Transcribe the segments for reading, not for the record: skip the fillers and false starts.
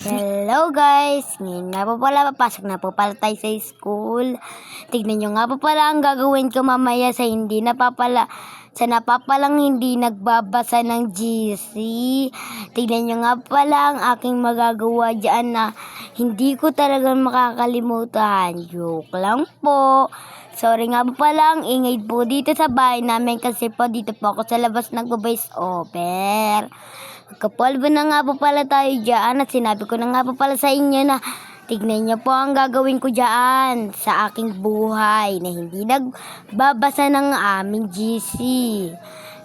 Hello guys! Ngayon nga po pala, papasok na po pala tayo sa school. Tignan nyo nga po pala ang gagawin ko mamaya sa napapalang hindi nagbabasa ng GC. Tignan nyo nga pala ang aking magagawa dyan na hindi ko talagang makakalimutan. Joke lang po. Sorry nga po pala ang ingay po dito sa bahay namin kasi po dito po ako sa labas nagbo-voice over. Kapalbo na nga po pala tayo dyan at sinabi ko na nga po pala sa inyo na tignan niyo po ang gagawin ko dyan sa aking buhay na hindi nagbabasa ng aming GC.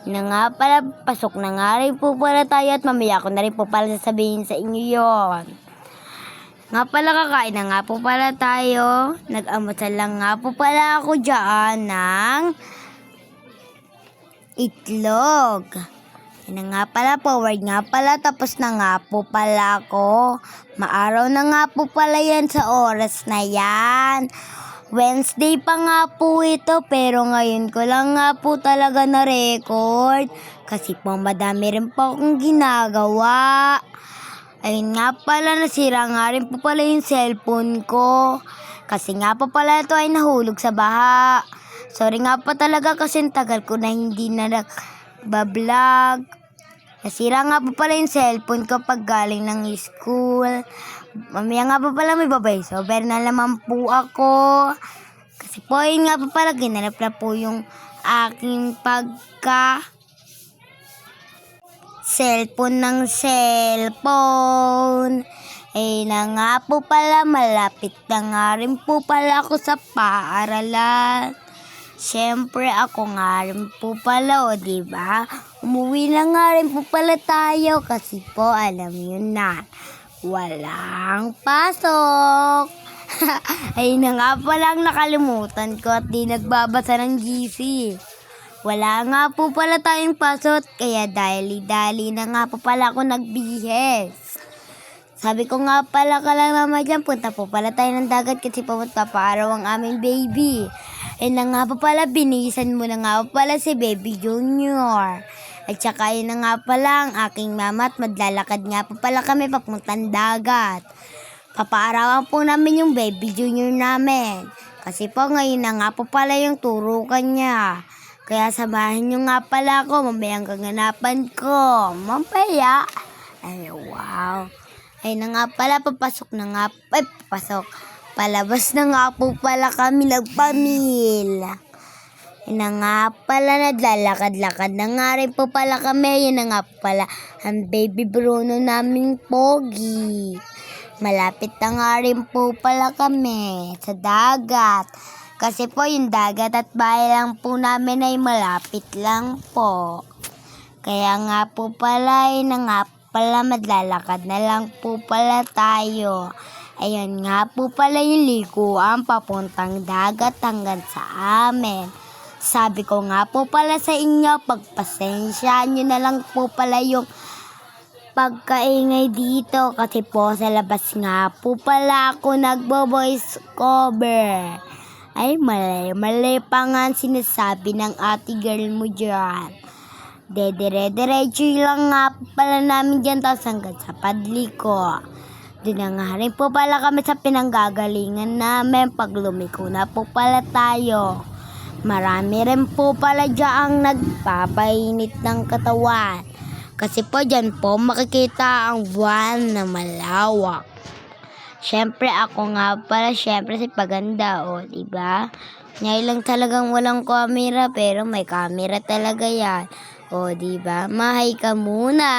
Na nga pala, pasok na nga rin po pala tayo at mamaya ko na rin po pala sasabihin sa inyo yon. Nga pala kakain na nga po pala tayo. Nag-amasal lang nga po pala ako dyan ng itlog. Yan nga pala, forward nga pala, tapos na nga po pala ako. Maaraw na nga po pala yan sa oras na yan. Wednesday pa nga po ito, pero ngayon ko lang nga po talaga na-record. Kasi po madami rin po akong ginagawa. Ayun nga pala, nasira nga rin po pala yung cellphone ko. Kasi nga po pala ito ay nahulog sa baha. Sorry nga po talaga kasi tagal ko na hindi na nagbablog. Nasira nga po pala yung cellphone ko pag galing ng school. Mamaya nga po pala may babay. Sober na naman po ako. Kasi po yun nga po pala ginanap na po yung aking cellphone ng cellphone. Eh na nga po pala, malapit na nga rin po pala ako sa paaralan. Siyempre ako nga rin po pala, diba? Umuwi na nga rin po pala tayo kasi po alam nyo na, walang pasok. Ay na nga palang nakalimutan ko at di nagbabasa ng GC. Wala nga po pala tayong pasok, kaya dali-dali na nga po pala ako nagbihis. Sabi ko nga pala mama dyan, punta po pala tayo ng dagat kasi pumunta pa araw ang aming baby. Eh na nga po pala, binisan mo na nga po pala si Baby Junior. At saka yun na nga pala ang aking mama at maglalakad nga po pala kami papuntang dagat. Papaarawan po namin yung Baby Junior namin. Kasi po ngayon na nga po pala yung turukan niya. Kaya samahin nyo nga pala ako, mamayang kaganapan ko. Mamaya. Ay wow. Ay na nga pala, palabas na nga po pala kami nagpamil. Yun na nga pala, naglalakad-lakad na nga rin po pala kami. Yun na nga po pala ang baby Bruno naming pogi. Malapit na nga rin po pala kami sa dagat. Kasi po yung dagat at bahay lang po namin ay malapit lang po. Kaya nga po pala, yun na nga pala, maglalakad na lang po pala tayo. Ayun nga po pala yung likuan papuntang dagat hanggang sa amin. Sabi ko nga po pala sa inyo, pagpasensyaan nyo na lang po pala yung pagkaingay dito. Kasi po sa labas nga po pala ako nagbo-voice cover. Ay mali pa nga sinasabi ng ate girl mo dyan. Dedire-diretso lang nga po pala namin dyan tapos hanggang sa padli ko. Doon na nga rin po pala kami sa pinanggagalingan namin pag lumiko na po pala tayo. Marami rin po pala dyan nagpapainit ng katawan. Kasi po dyan po makikita ang buwan na malawak. Siyempre ako nga pala, siyempre si Paganda, diba? Ngayon lang talagang walang camera pero may camera talaga yan. Diba? Mahay ka muna.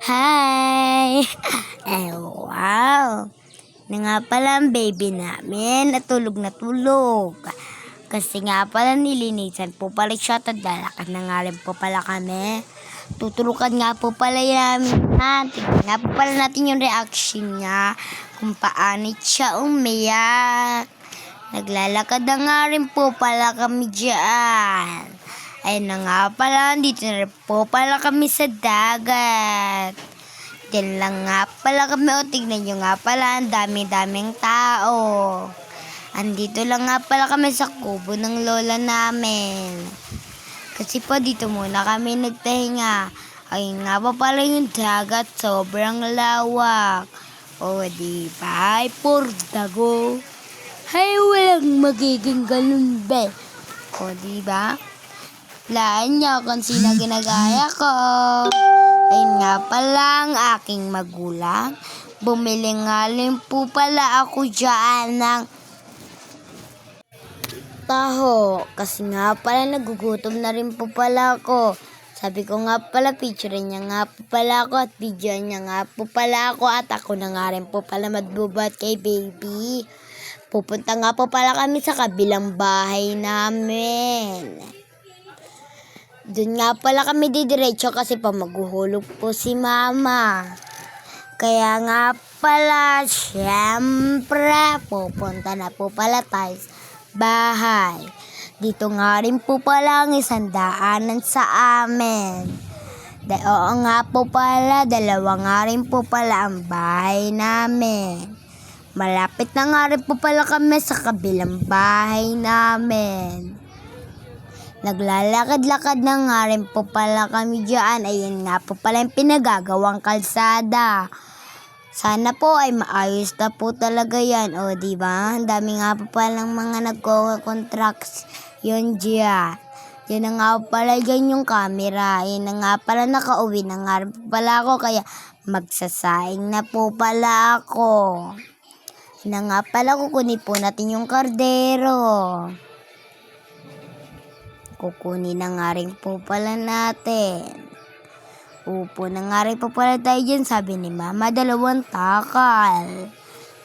Hi! Wow! Na nga pala ang baby namin, natulog na tulog. Kasi nga pala nilinisan po pala siya, tadalakad na nga rin po pala kami. Tutulukan nga po pala namin. Tignan nga po pala natin yung reaction niya kung paano siya umiyak. Naglalakad na nga rin po pala kami dyan. Ayun na nga pala, dito na rin po pala kami sa dagat. Diyan lang nga pala kami, tignan nyo nga pala, ang dami-daming tao. Andito lang nga pala kami sa kubo ng lola namin. Kasi po dito muna kami nagtahinga. Ayun nga pa pala yung dagat, sobrang lawak. O diba, ay purdago. Ay walang magiging ganun be. O diba? Laan niyo kung sino ginagaya ko. Ayun nga pala ang aking magulang. Bumili nga rin po pala ako dyan ng taho. Kasi nga pala nagugutom na rin po pala ako. Sabi ko nga pala, picturein niya nga po pala ako at video niya nga po pala ako at ako na nga rin po pala magbubuhat kay baby. Pupunta nga po pala kami sa kabilang bahay namin. Doon nga pala kami didiretso kasi pa maghuhulog po si mama. Kaya nga pala, syempre, pupunta na po pala tayo sa bahay. Dito nga rin po pala ang isang daanan sa amin. Oo nga po pala, dalawa nga rin po pala ang bahay namin. Malapit na nga rin po pala kami sa kabilang bahay namin. Naglalakad-lakad na nga rin po pala kami dyan. Ayun nga po pala yung pinagagawang kalsada. Sana po ay maayos na po talaga yan. O diba? Ang dami nga po palang mga nagko-contracts yun dyan. Yun na nga po pala dyan yung camera. Yun na nga pala nakauwi na nga rin po pala ako. Kaya magsasaing na po pala ako. Yun na nga pala kukunin po natin yung kardero. Kukunin na nga rin po pala natin. Upo na nga rin po pala tayo dyan. Sabi ni mama, 2 takal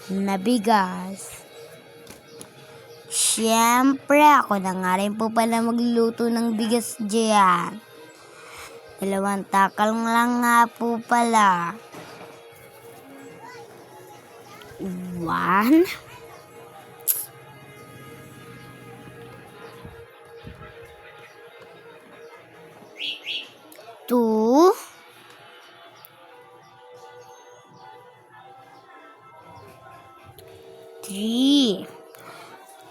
na bigas. Siyempre, ako na nga rin po pala magluluto ng bigas dyan. 2 takal lang nga po pala. 1 2 3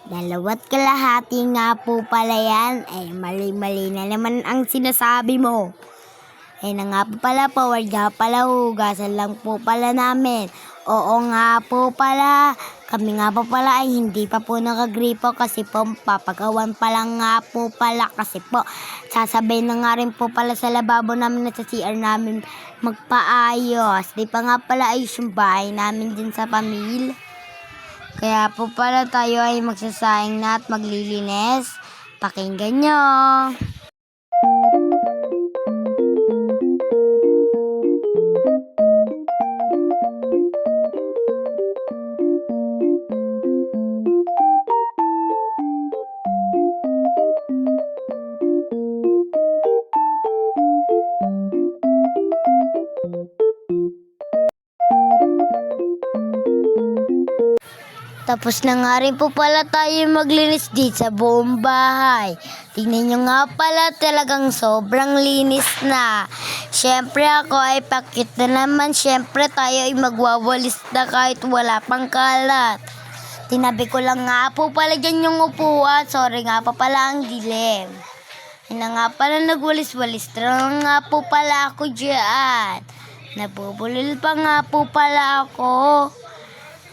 2 kalahati nga po pala yan. Mali-mali na naman ang sinasabi mo. Na nga po pala, forward nga pala, hugasan lang po pala namin. Oo nga po pala, kami nga po pala ay hindi pa po nakagripo kasi po papagawan pa lang nga po pala kasi po sasabay na nga rin po pala sa lababo namin at sa CR namin magpaayos. Di pa nga pala ayos yung bahay namin din sa pamilya. Kaya po pala tayo ay magsasaing na at maglilinis. Pakinggan nyo. Tapos na nga rin po pala tayo maglinis dito sa buong bahay. Tingnan nyo nga pala, talagang sobrang linis na. Siyempre ako ay pakit na naman. Siyempre tayo ay magwawalis na kahit wala pang kalat. Tinabi ko lang nga po pala dyan yung upuan. Sorry nga pa pala ang dilim. Na nga pala nagwalis-walis na nga po pala ako dyan. Nabubulil pa nga po pala ako.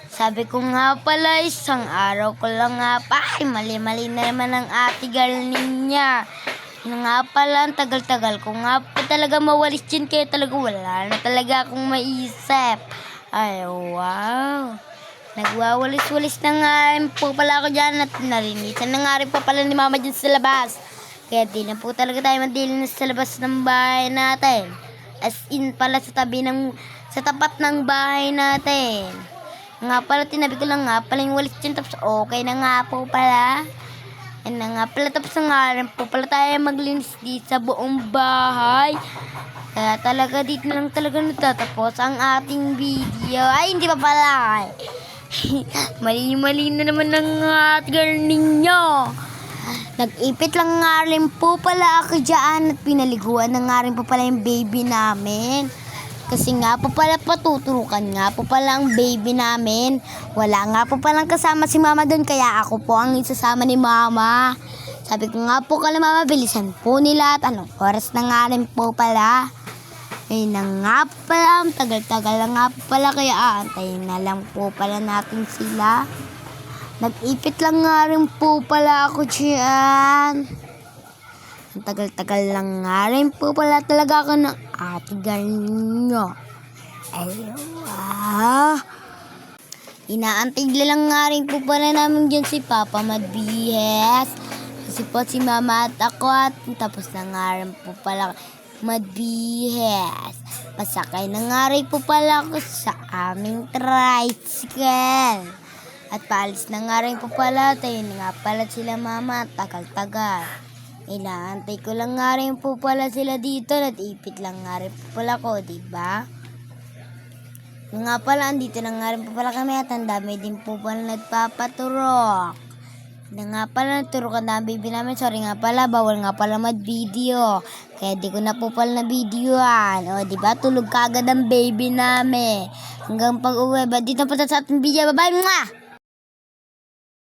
Sabi ko nga pala, isang araw ko lang nga pa. Ay, mali-mali na naman ang ate girl niya. Yun nga pala, ang tagal-tagal ko nga pa talaga mawalis dyan. Kaya talaga wala na talaga akong maisip. Ay, wow. Nagwawalis-walis na nga rin po pala ako dyan. At narinisan na nga rin po pala ni mama dyan sa labas. Kaya di na po talaga tayo madilinis sa labas ng bahay natin. As in pala sa tapat ng bahay natin. Nga pala, tinabi ko lang nga pala yung walis dyan. Tapos okay na nga po pala. Yan na nga pala. Tapos nga rin po pala tayo maglinis dito sa buong bahay. Kaya talaga dito na lang talaga natatapos ang ating video. Ay, hindi pa pala. Mali-mali na naman ng girl ninyo. Nag-ipit lang nga rin po pala ako dyan. At pinaliguan na nga rin po pala yung baby namin. Kasi nga po pala patuturukan nga po pala ang baby namin. Wala nga po palang kasama si mama doon. Kaya ako po ang isasama ni mama. Sabi ko nga po kala mama, bilisan po nila. At anong oras na nga rin po pala. Ayun na nga pala, ang tagal-tagal na nga pala, kaya aantayin na lang po pala natin sila. Nag-ipit lang nga rin po pala ako dyan. Ang tagal-tagal lang nga rin po pala talaga ako ng atigan nyo. Ayun Inaantay lang nga rin po pala namin dyan si Papa Madbihes. Kasi po si Mama at ako at tapos na nga rin po pala Madbihes. Pasakay na nga rin po pala ako sa aming tricycle. At paalis na nga rin po pala. Tayo na nga pala sila Mama. Tagal-tagal. Inaantay ko lang nga rin po pala sila dito. Nat-ipit lang nga rin po pala ko, diba? Yung nga pala, andito na nga rin po pala kami. At ang dami din po pala nagpapaturok. Na nga pala, naturokan na ang baby namin. Sorry nga pala, bawal nga pala mag-video. Kaya di ko na po pala na-videoan. O, diba? Tulog kagad ang baby namin. Hanggang pag-uwi. Ba, dito po sa ating video. Bye-bye! Mwah!